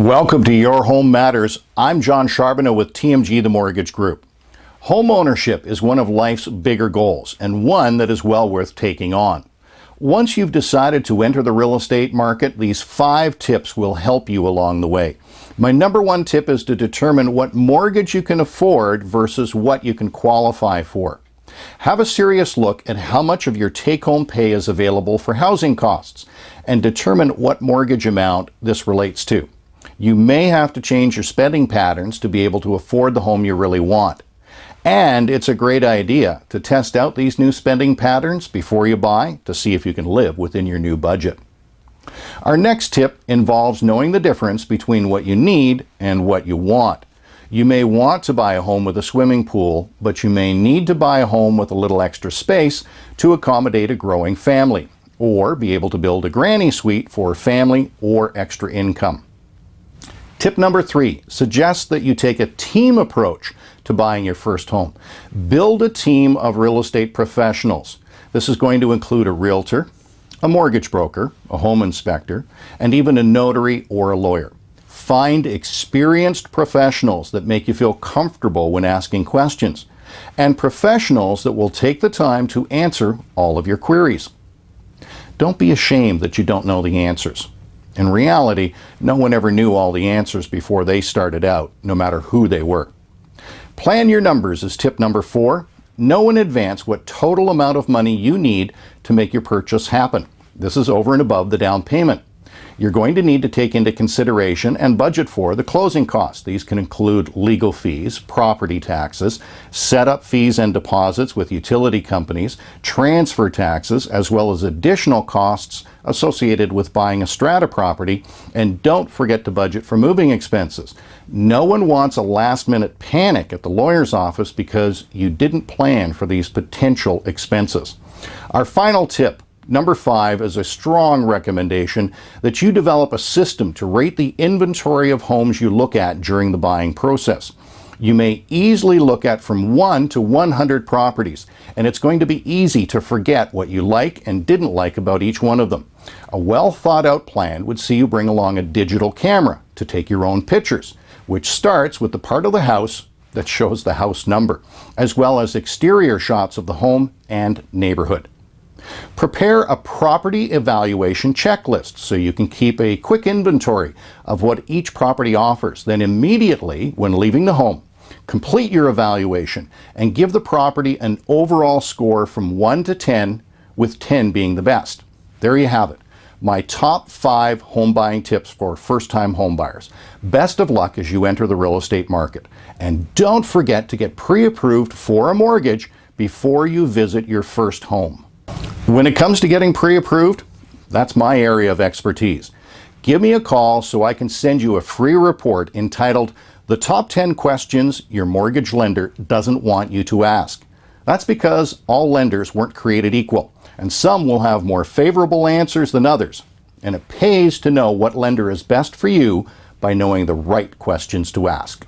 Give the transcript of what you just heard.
Welcome to Your Home Matters. I'm John Charbonneau with TMG The Mortgage Group. Home ownership is one of life's bigger goals and one that is well worth taking on. Once you've decided to enter the real estate market, these 5 tips will help you along the way. My number 1 tip is to determine what mortgage you can afford versus what you can qualify for. Have a serious look at how much of your take-home pay is available for housing costs and determine what mortgage amount this relates to. You may have to change your spending patterns to be able to afford the home you really want. And it's a great idea to test out these new spending patterns before you buy to see if you can live within your new budget. Our next tip involves knowing the difference between what you need and what you want. You may want to buy a home with a swimming pool, but you may need to buy a home with a little extra space to accommodate a growing family, or be able to build a granny suite for family or extra income. Tip number 3 suggests that you take a team approach to buying your first home. Build a team of real estate professionals. This is going to include a realtor, a mortgage broker, a home inspector, and even a notary or a lawyer. Find experienced professionals that make you feel comfortable when asking questions, and professionals that will take the time to answer all of your queries. Don't be ashamed that you don't know the answers. In reality, no one ever knew all the answers before they started out, no matter who they were. Plan your numbers is tip number 4. Know in advance what total amount of money you need to make your purchase happen. This is over and above the down payment. You're going to need to take into consideration and budget for the closing costs. These can include legal fees, property taxes, setup fees and deposits with utility companies, transfer taxes, as well as additional costs associated with buying a strata property. And don't forget to budget for moving expenses. No one wants a last-minute panic at the lawyer's office because you didn't plan for these potential expenses. Our final tip, number 5, is a strong recommendation that you develop a system to rate the inventory of homes you look at during the buying process. You may easily look at from 1 to 100 properties, and it's going to be easy to forget what you like and didn't like about each one of them. A well thought out plan would see you bring along a digital camera to take your own pictures, which starts with the part of the house that shows the house number, as well as exterior shots of the home and neighborhood. Prepare a property evaluation checklist so you can keep a quick inventory of what each property offers. Then immediately, when leaving the home, complete your evaluation and give the property an overall score from 1 to 10, with 10 being the best. There you have it. My top 5 home buying tips for first-time home buyers. Best of luck as you enter the real estate market. And don't forget to get pre-approved for a mortgage before you visit your first home. When it comes to getting pre-approved, that's my area of expertise. Give me a call so I can send you a free report entitled "The Top 10 Questions Your Mortgage Lender Doesn't Want You to Ask." That's because all lenders weren't created equal, and some will have more favorable answers than others. And it pays to know what lender is best for you by knowing the right questions to ask.